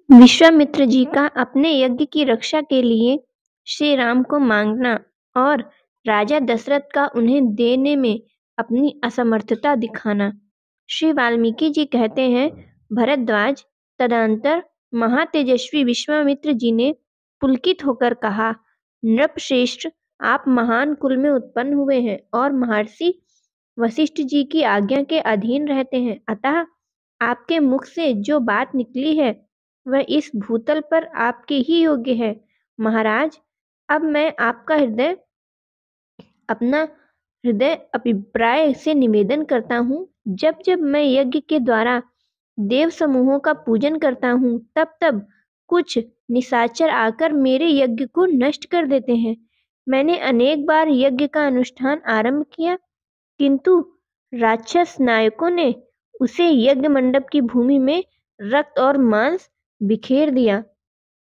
विश्वामित्र जी का अपने यज्ञ की रक्षा के लिए श्री राम को मांगना और राजा दशरथ का उन्हें देने में अपनी असमर्थता दिखाना। श्री वाल्मीकि जी कहते हैं, भरद्वाज, तदनंतर महातेजस्वी विश्वामित्र जी ने पुलकित होकर कहा, नृपश्रेष्ठ, आप महान कुल में उत्पन्न हुए हैं और महर्षि वशिष्ठ जी की आज्ञा के अधीन रहते हैं। अतः आपके मुख से जो बात निकली है वह इस भूतल पर आपके ही योग्य है। महाराज, अब मैं आपका अपना हृदय अभिप्राय से निवेदन करता हूँ। जब जब मैं यज्ञ के द्वारा देव समूहों का पूजन करता हूँ, तब तब कुछ निशाचर आकर मेरे यज्ञ को नष्ट कर देते हैं। मैंने अनेक बार यज्ञ का अनुष्ठान आरंभ किया, किंतु राक्षस नायकों ने उसे यज्ञ मंडप की भूमि में रक्त और मांस बिखेर दिया।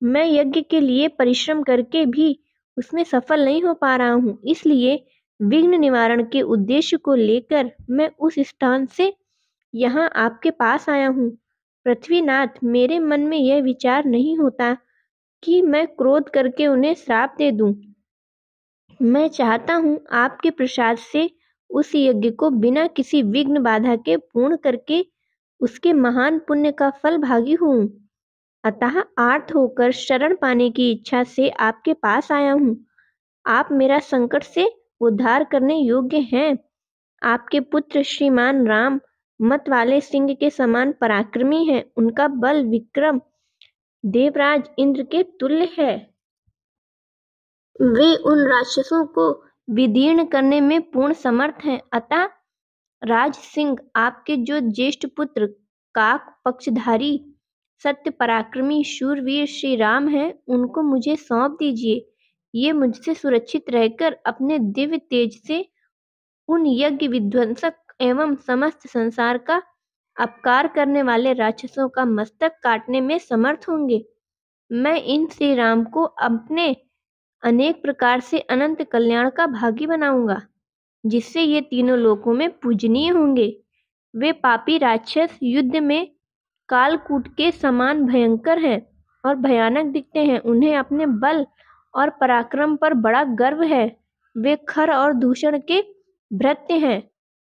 मैं यज्ञ के लिए परिश्रम करके भी उसमें सफल नहीं हो पा रहा हूँ। इसलिए विघ्न निवारण के उद्देश्य को लेकर मैं उस स्थान से यहाँ आपके पास आया हूँ। पृथ्वीनाथ, मेरे मन में यह विचार नहीं होता कि मैं क्रोध करके उन्हें श्राप दे दूं। मैं चाहता हूँ आपके प्रसाद से उस यज्ञ को बिना किसी विघ्न बाधा के पूर्ण करके उसके महान पुण्य का फल भागी हूँ। अतः आर्त होकर शरण पाने की इच्छा से आपके पास आया हूँ। आप मेरा संकट से उद्धार करने योग्य हैं। आपके पुत्र श्रीमान राम मत वाले सिंह के समान पराक्रमी हैं। उनका बल विक्रम देवराज इंद्र के तुल्य है। वे उन राक्षसों को विदीर्ण करने में पूर्ण समर्थ हैं। अतः राज सिंह, आपके जो ज्येष्ठ पुत्र काक पक्षधारी सत्य पराक्रमी शूरवीर श्री राम हैं, उनको मुझे सौंप दीजिए। ये मुझसे सुरक्षित रहकर अपने दिव्य तेज से उन यज्ञ विध्वंसक एवं समस्त संसार का अपकार करने वाले राक्षसों का मस्तक काटने में समर्थ होंगे। मैं इन श्री राम को अपने अनेक प्रकार से अनंत कल्याण का भागी बनाऊंगा, जिससे ये तीनों लोकों में पूजनीय होंगे। वे पापी राक्षस युद्ध में कालकूट के समान भयंकर हैं और भयानक दिखते हैं। उन्हें अपने बल और पराक्रम पर बड़ा गर्व है। वे खर और दूषण के भृत्य हैं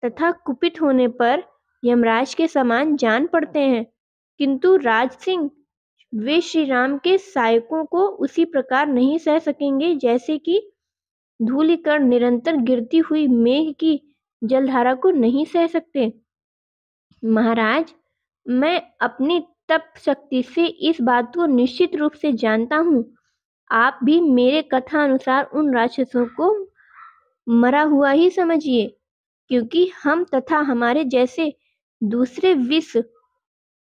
तथा कुपित होने पर यमराज के समान जान पड़ते हैं। किंतु राज सिंह, वे श्री राम के सहायकों को उसी प्रकार नहीं सह सकेंगे जैसे कि धूलिकण निरंतर गिरती हुई मेघ की जलधारा को नहीं सह सकते। महाराज, मैं अपनी तप शक्ति से इस बात को निश्चित रूप से जानता हूँ। आप भी मेरे कथा अनुसार उन राक्षसों को मरा हुआ ही समझिए, क्योंकि हम तथा हमारे जैसे दूसरे विश्व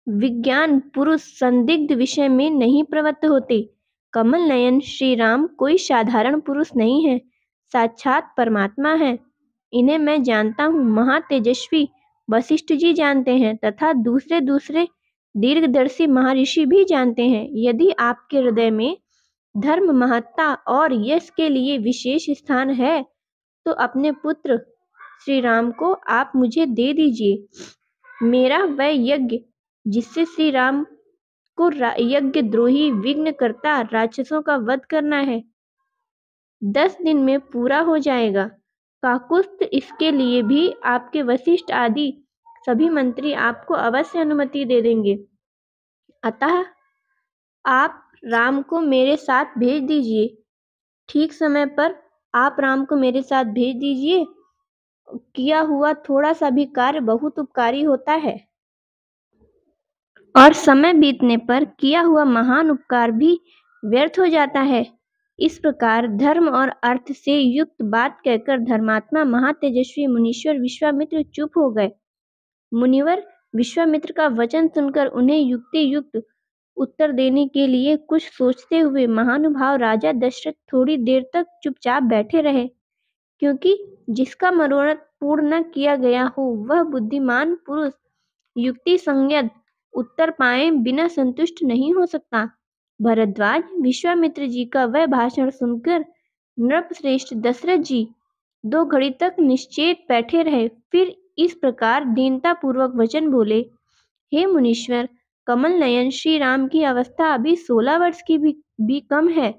विज्ञान पुरुष संदिग्ध विषय में नहीं प्रवृत्त होते। कमल नयन श्री राम कोई साधारण पुरुष नहीं है, साक्षात परमात्मा है। इन्हें मैं जानता हूँ, महातेजस्वी वशिष्ठ जी जानते हैं तथा दूसरे दूसरे दीर्घदर्शी महर्षि भी जानते हैं। यदि आपके हृदय में धर्म, महत्ता और यश के लिए विशेष स्थान है, तो अपने पुत्र श्री राम को आप मुझे दे दीजिए। मेरा वह यज्ञ, जिससे श्री राम को यज्ञ द्रोही विघ्न करता राक्षसों का वध करना है, 10 दिन में पूरा हो जाएगा। काकुस्थ, इसके लिए भी आपके वशिष्ठ आदि सभी मंत्री आपको अवश्य अनुमति दे देंगे। अतः आप राम को मेरे साथ भेज दीजिए। ठीक समय पर आप राम को मेरे साथ भेज दीजिए। किया हुआ थोड़ा सा भी कार्य बहुत उपकारी होता है और समय बीतने पर किया हुआ महान उपकार भी व्यर्थ हो जाता है। इस प्रकार धर्म और अर्थ से युक्त बात कहकर धर्मात्मा महातेजस्वी मुनीश्वर विश्वामित्र चुप हो गए। मुनिवर विश्वामित्र का वचन सुनकर उन्हें युक्ति युक्त उत्तर देने के लिए कुछ सोचते हुए महानुभाव राजा दशरथ थोड़ी देर तक चुपचाप बैठे रहे, क्योंकि जिसका मनोरथ पूर्ण न किया गया हो, वह बुद्धिमान पुरुष युक्ति संगत उत्तर पाए बिना संतुष्ट नहीं हो सकता। भरद्वाज, विश्वामित्र जी का वह भाषण सुनकर नृपश्रेष्ठ दशरथ जी 2 घड़ी तक निश्चेत बैठे रहे। फिर इस प्रकार दीनता पूर्वक वचन बोले, हे मुनीश्वर, कमल नयन श्री राम की अवस्था अभी 16 वर्ष की भी कम है।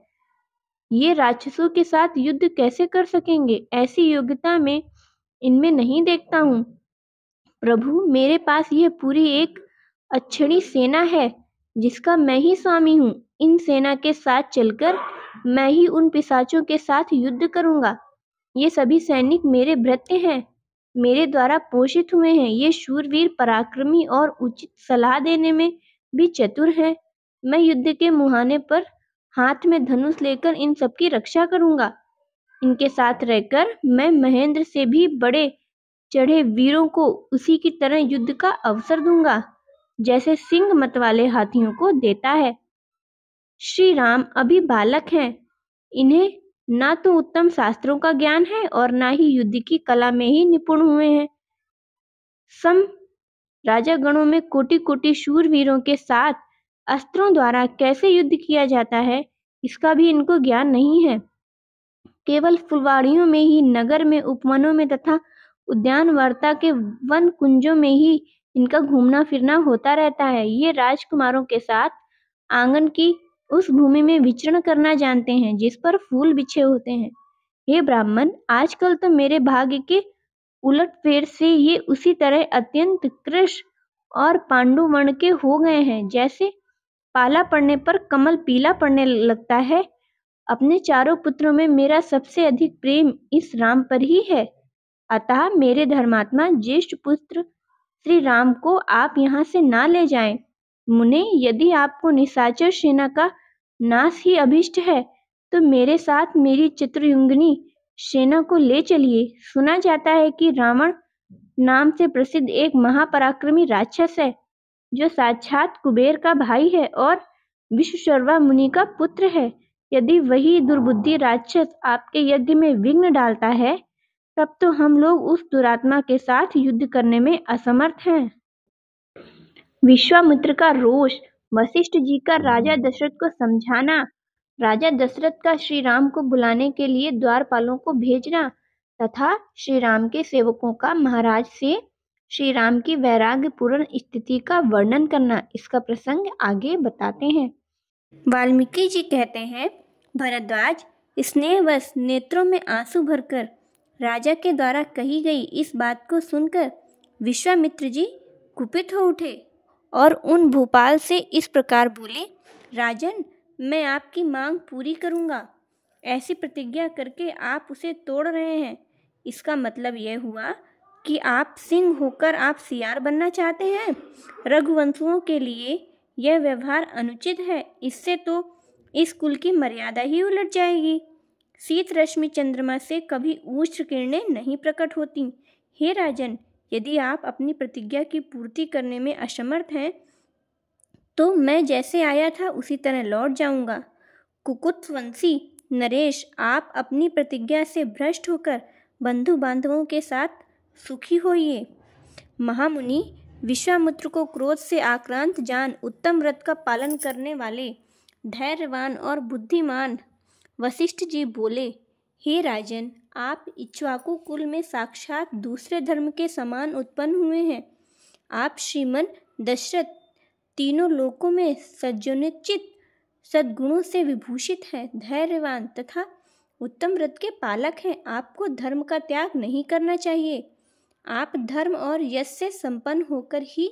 ये राक्षसों के साथ युद्ध कैसे कर सकेंगे? ऐसी योग्यता मैं इनमें नहीं देखता हूँ। प्रभु, मेरे पास यह पूरी एक अक्षणी सेना है, जिसका मैं ही स्वामी हूँ। इन सेना के साथ चलकर मैं ही उन पिशाचों के साथ युद्ध करूंगा। ये सभी सैनिक मेरे भृत्य हैं, मेरे द्वारा पोषित हुए हैं। ये शूरवीर, पराक्रमी और उचित सलाह देने में भी चतुर हैं। मैं युद्ध के मुहाने पर हाथ में धनुष लेकर इन सबकी रक्षा करूंगा। इनके साथ रहकर मैं महेंद्र से भी बड़े चढ़े वीरों को उसी की तरह युद्ध का अवसर दूंगा, जैसे सिंह मत वाले हाथियों को देता है। श्री राम अभी बालक हैं। इन्हें ना तो उत्तम शास्त्रों का ज्ञान है और ना ही युद्ध की कला में ही निपुण हुए हैं। सम राजा गणों में कोटि कोटि शूरवीरों के साथ अस्त्रों द्वारा कैसे युद्ध किया जाता है, इसका भी इनको ज्ञान नहीं है। केवल फुलवाड़ियों में ही, नगर में, उपवनों में तथा उद्यान वार्ता के वन कुंजों में ही इनका घूमना फिरना होता रहता है। ये राजकुमारों के साथ आंगन की उस भूमि में विचरण करना जानते हैं जिस पर फूल बिछे होते हैं। हे ब्राह्मण, आजकल तो मेरे भाग्य के उलटफेर से ये उसी तरह अत्यंत कृश और पांडु वर्ण के हो गए हैं, जैसे पाला पड़ने पर कमल पीला पड़ने लगता है। अपने चारों पुत्रों में मेरा सबसे अधिक प्रेम इस राम पर ही है। अतः मेरे धर्मात्मा ज्येष्ठ पुत्र श्री राम को आप यहाँ से ना ले जाएं। मुने, यदि आपको निशाचर सेना का नाश ही अभिष्ट है, तो मेरे साथ मेरी चतुर्युंगनी सेना को ले चलिए। सुना जाता है कि रावण नाम से प्रसिद्ध एक महापराक्रमी राक्षस है, जो साक्षात कुबेर का भाई है और विश्वशर्वा मुनि का पुत्र है। यदि वही दुर्बुद्धि राक्षस आपके यज्ञ में विघ्न डालता है, तब तो हम लोग उस दुरात्मा के साथ युद्ध करने में असमर्थ हैं। विश्वामित्र का रोष, वशिष्ठ जी का राजा दशरथ को समझाना, राजा दशरथ का श्री राम को बुलाने के लिए द्वारपालों को भेजना तथा श्री राम के सेवकों का महाराज से श्री राम की वैराग्यपूर्ण स्थिति का वर्णन करना, इसका प्रसंग आगे बताते हैं। वाल्मीकि जी कहते हैं, भरद्वाज स्नेहवश नेत्रों में आंसू भरकर राजा के द्वारा कही गई इस बात को सुनकर विश्वामित्र जी कुपित हो उठे और उन भूपाल से इस प्रकार बोले, राजन, मैं आपकी मांग पूरी करूंगा। ऐसी प्रतिज्ञा करके आप उसे तोड़ रहे हैं। इसका मतलब यह हुआ कि आप सिंह होकर आप सियार बनना चाहते हैं। रघुवंशुओं के लिए यह व्यवहार अनुचित है। इससे तो इस कुल की मर्यादा ही उलट जाएगी। शीत रश्मि चंद्रमा से कभी उष्ण किरणें नहीं प्रकट होती। हे राजन, यदि आप अपनी प्रतिज्ञा की पूर्ति करने में असमर्थ हैं, तो मैं जैसे आया था उसी तरह लौट जाऊंगा। कुकुत्वंशी नरेश, आप अपनी प्रतिज्ञा से भ्रष्ट होकर बंधु बांधवों के साथ सुखी होइए। महामुनि विश्वामित्र को क्रोध से आक्रांत जान उत्तम व्रत का पालन करने वाले धैर्यवान और बुद्धिमान वशिष्ठ जी बोले, हे राजन, आप इक्ष्वाकु कुल में साक्षात दूसरे धर्म के समान उत्पन्न हुए हैं। आप श्रीमन दशरथ तीनों लोकों में सज्जनोचित सद्गुणों से विभूषित हैं, धैर्यवान तथा उत्तम व्रत के पालक हैं। आपको धर्म का त्याग नहीं करना चाहिए। आप धर्म और यश से संपन्न होकर ही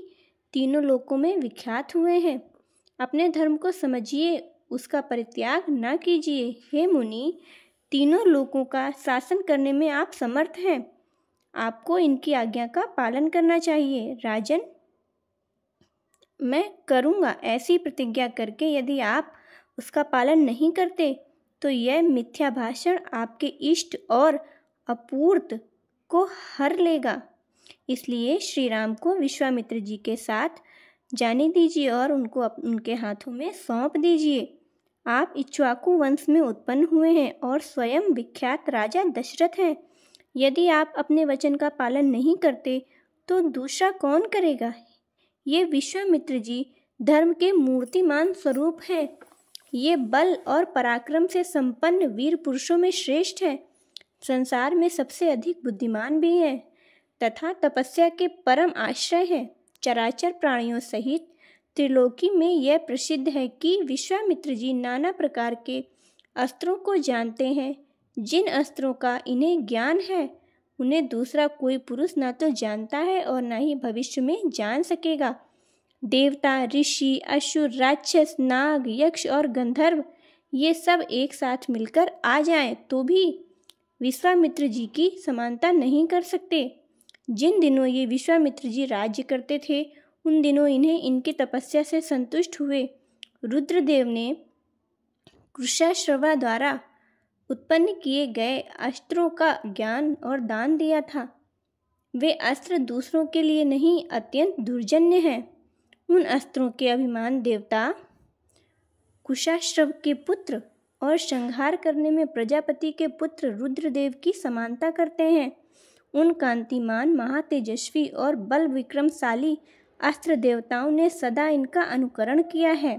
तीनों लोकों में विख्यात हुए हैं। अपने धर्म को समझिए, उसका परित्याग न कीजिए। हे मुनि, तीनों लोकों का शासन करने में आप समर्थ हैं। आपको इनकी आज्ञा का पालन करना चाहिए। राजन, मैं करूँगा ऐसी प्रतिज्ञा करके यदि आप उसका पालन नहीं करते, तो यह मिथ्या भाषण आपके इष्ट और अपूर्त को हर लेगा। इसलिए श्री राम को विश्वामित्र जी के साथ जाने दीजिए और उनको उनके हाथों में सौंप दीजिए। आप इक्ष्वाकु वंश में उत्पन्न हुए हैं और स्वयं विख्यात राजा दशरथ हैं। यदि आप अपने वचन का पालन नहीं करते, तो दूसरा कौन करेगा? ये विश्वामित्र जी धर्म के मूर्तिमान स्वरूप हैं। ये बल और पराक्रम से संपन्न वीर पुरुषों में श्रेष्ठ है। संसार में सबसे अधिक बुद्धिमान भी हैं तथा तपस्या के परम आश्रय है। चराचर प्राणियों सहित त्रिलोकी में यह प्रसिद्ध है कि विश्वामित्र जी नाना प्रकार के अस्त्रों को जानते हैं। जिन अस्त्रों का इन्हें ज्ञान है उन्हें दूसरा कोई पुरुष ना तो जानता है और ना ही भविष्य में जान सकेगा। देवता, ऋषि, असुर, राक्षस, नाग, यक्ष और गंधर्व ये सब एक साथ मिलकर आ जाएं तो भी विश्वामित्र जी की समानता नहीं कर सकते। जिन दिनों ये विश्वामित्र जी राज्य करते थे उन दिनों इन्हें इनकी तपस्या से संतुष्ट हुए रुद्रदेव ने कुशाश्रवा द्वारा उत्पन्न किए गए अस्त्रों का ज्ञान और दान दिया था। वे अस्त्र दूसरों के लिए नहीं अत्यंत दुर्जन्य हैं। उन अस्त्रों के अभिमान देवता कुशाश्रव के पुत्र और संहार करने में प्रजापति के पुत्र रुद्रदेव की समानता करते हैं। उन कांतिमान, महातेजस्वी और बल विक्रमशाली अस्त्र देवताओं ने सदा इनका अनुकरण किया है।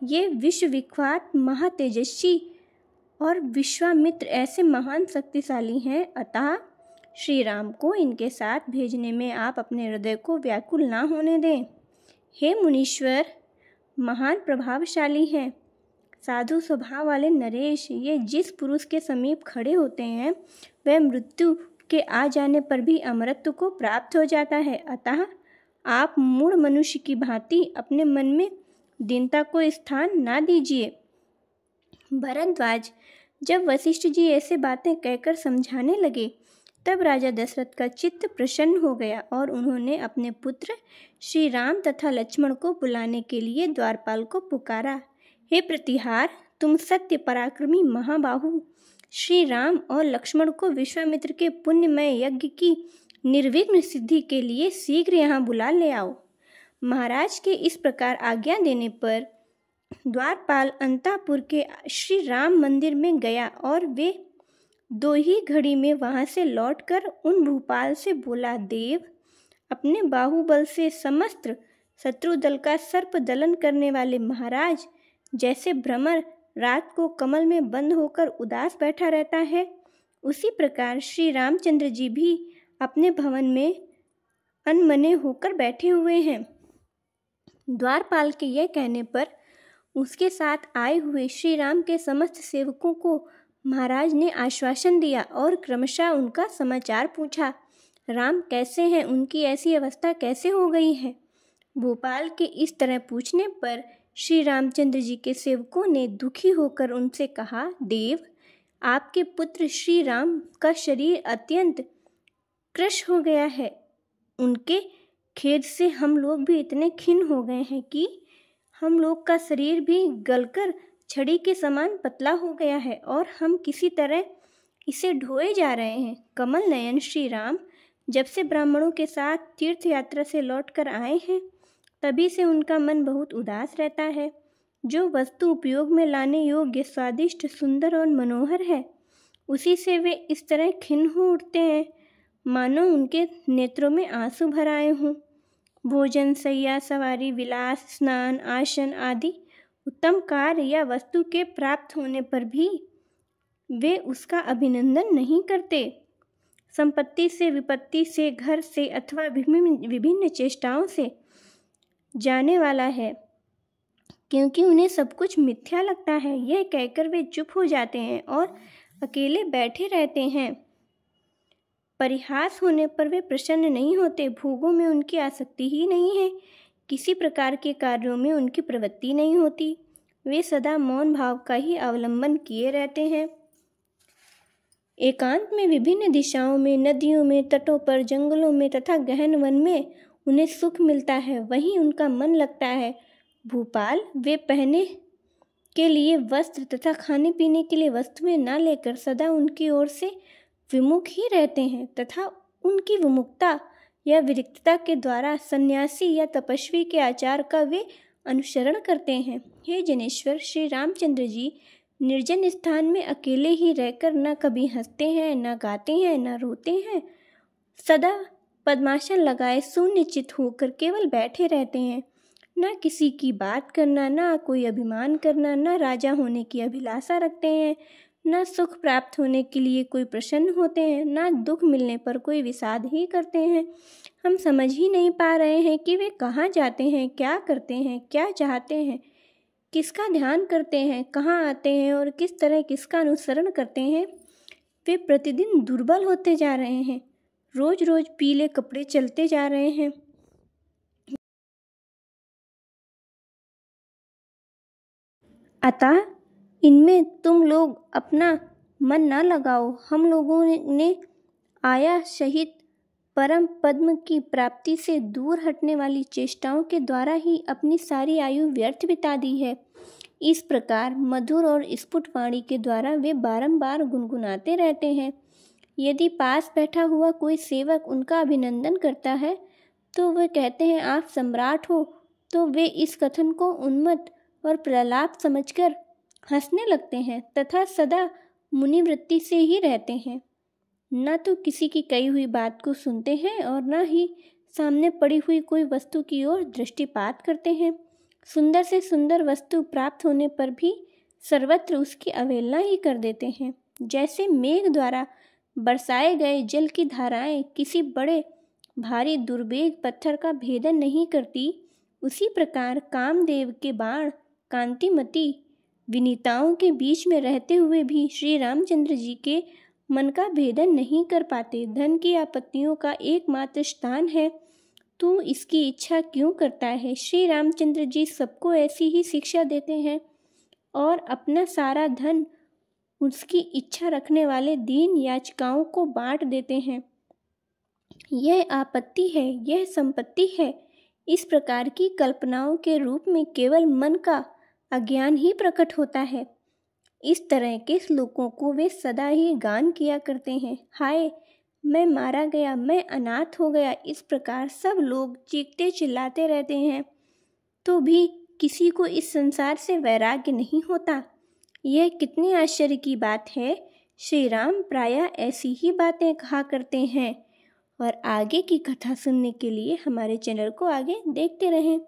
ये विश्वविख्यात महातेजस्वी और विश्वामित्र ऐसे महान शक्तिशाली हैं, अतः श्री राम को इनके साथ भेजने में आप अपने हृदय को व्याकुल ना होने दें। हे मुनीश्वर, महान प्रभावशाली हैं, साधु स्वभाव वाले नरेश, ये जिस पुरुष के समीप खड़े होते हैं वह मृत्यु के आ जाने पर भी अमरत्व को प्राप्त हो जाता है। अतः आप मूढ़ मनुष्य की भांति अपने मन में दीनता को स्थान ना दीजिए। भरद्वाज, जब वशिष्ठ जी ऐसे बातें कहकर समझाने लगे तब राजा दशरथ का चित्त प्रसन्न हो गया और उन्होंने अपने पुत्र श्री राम तथा लक्ष्मण को बुलाने के लिए द्वारपाल को पुकारा। हे प्रतिहार, तुम सत्य पराक्रमी महाबाहु श्री राम और लक्ष्मण को विश्वामित्र के पुण्यमय यज्ञ की निर्विघ्न सिद्धि के लिए शीघ्र यहाँ बुला ले आओ। महाराज के इस प्रकार आज्ञा देने पर द्वारपाल अंतापुर के श्री राम मंदिर में गया और वे 2 ही घड़ी में वहां से लौटकर उन भूपाल से बोला, देव, अपने बाहुबल से समस्त शत्रु दल का सर्प दलन करने वाले महाराज जैसे भ्रमर रात को कमल में बंद होकर उदास बैठा रहता है, उसी प्रकार श्री रामचंद्र जी भी अपने भवन में अनमने होकर बैठे हुए हैं। द्वारपाल के यह कहने पर उसके साथ आए हुए श्री राम के समस्त सेवकों को महाराज ने आश्वासन दिया और क्रमशः उनका समाचार पूछा। राम कैसे हैं, उनकी ऐसी अवस्था कैसे हो गई है? भोपाल के इस तरह पूछने पर श्री रामचंद्र जी के सेवकों ने दुखी होकर उनसे कहा, देव, आपके पुत्र श्री राम का शरीर अत्यंत कृश हो गया है। उनके खेद से हम लोग भी इतने खिन्न हो गए हैं कि हम लोग का शरीर भी गलकर छड़ी के समान पतला हो गया है और हम किसी तरह इसे ढोए जा रहे हैं। कमल नयन श्री राम जब से ब्राह्मणों के साथ तीर्थ यात्रा से लौटकर आए हैं तभी से उनका मन बहुत उदास रहता है। जो वस्तु उपयोग में लाने योग्य, स्वादिष्ट, सुंदर और मनोहर है उसी से वे इस तरह खिन्न हो उठते हैं मानो उनके नेत्रों में आंसू भर आए हों। भोजन, शैया, सवारी, विलास, स्नान, आसन आदि उत्तम कार्य या वस्तु के प्राप्त होने पर भी वे उसका अभिनंदन नहीं करते। संपत्ति से, विपत्ति से, घर से अथवा विभिन्न चेष्टाओं से जाने वाला है, क्योंकि उन्हें सब कुछ मिथ्या लगता है। यह कहकर वे चुप हो जाते हैं और अकेले बैठे रहते हैं। परिहास होने पर वे प्रसन्न नहीं होते। भोगों में उनकी आसक्ति ही नहीं है, किसी प्रकार के कार्यों में उनकी प्रवृत्ति नहीं होती। वे सदा मौन भाव का ही अवलंबन किए रहते हैं। एकांत में विभिन्न दिशाओं में, नदियों में, तटों पर, जंगलों में तथा गहन वन में उन्हें सुख मिलता है, वहीं उनका मन लगता है। भूपाल, वे पहनने के लिए वस्त्र तथा खाने पीने के लिए वस्तुएं न लेकर सदा उनकी ओर से विमुख ही रहते हैं तथा उनकी विमुखता या विरक्तता के द्वारा सन्यासी या तपस्वी के आचार का वे अनुसरण करते हैं। हे जनेश्वर, श्री रामचंद्र जी निर्जन स्थान में अकेले ही रहकर न कभी हंसते हैं, न गाते हैं, न रोते हैं। सदा पद्मासन लगाए शून्यचित होकर केवल बैठे रहते हैं। न किसी की बात करना, न कोई अभिमान करना, न राजा होने की अभिलाषा रखते हैं, न सुख प्राप्त होने के लिए कोई प्रसन्न होते हैं, न दुख मिलने पर कोई विषाद ही करते हैं। हम समझ ही नहीं पा रहे हैं कि वे कहाँ जाते हैं, क्या करते हैं, क्या चाहते हैं, किसका ध्यान करते हैं, कहाँ आते हैं और किस तरह किसका अनुसरण करते हैं। वे प्रतिदिन दुर्बल होते जा रहे हैं, रोज रोज पीले कपड़े चलते जा रहे हैं। अतः इनमें तुम लोग अपना मन न लगाओ। हम लोगों ने आया शहीद परम पद्म की प्राप्ति से दूर हटने वाली चेष्टाओं के द्वारा ही अपनी सारी आयु व्यर्थ बिता दी है। इस प्रकार मधुर और स्फुट वाणी के द्वारा वे बारंबार गुनगुनाते रहते हैं। यदि पास बैठा हुआ कोई सेवक उनका अभिनंदन करता है तो वे कहते हैं आप सम्राट हो, तो वे इस कथन को उन्मत्त और प्रलाप समझकर हंसने लगते हैं तथा सदा मुनिवृत्ति से ही रहते हैं। न तो किसी की कही हुई बात को सुनते हैं और न ही सामने पड़ी हुई कोई वस्तु की ओर दृष्टिपात करते हैं। सुंदर से सुंदर वस्तु प्राप्त होने पर भी सर्वत्र उसकी अवहेलना ही कर देते हैं। जैसे मेघ द्वारा बरसाए गए जल की धाराएं किसी बड़े भारी दुर्भेद्य पत्थर का भेदन नहीं करती, उसी प्रकार कामदेव के बाण कांतिमती विनीताओं के बीच में रहते हुए भी श्री रामचंद्र जी के मन का भेदन नहीं कर पाते। धन की आपत्तियों का एकमात्र स्थान है, तू इसकी इच्छा क्यों करता है? श्री रामचंद्र जी सबको ऐसी ही शिक्षा देते हैं और अपना सारा धन उसकी इच्छा रखने वाले दीन याचिकाओं को बांट देते हैं। यह आपत्ति है, यह संपत्ति है। इस प्रकार की कल्पनाओं के रूप में केवल मन का अज्ञान ही प्रकट होता है। इस तरह के श्लोकों को वे सदा ही गान किया करते हैं। हाय, मैं मारा गया, मैं अनाथ हो गया, इस प्रकार सब लोग चीखते चिल्लाते रहते हैं तो भी किसी को इस संसार से वैराग्य नहीं होता। यह कितनी आश्चर्य की बात है। श्री राम प्रायः ऐसी ही बातें कहा करते हैं। और आगे की कथा सुनने के लिए हमारे चैनल को आगे देखते रहें।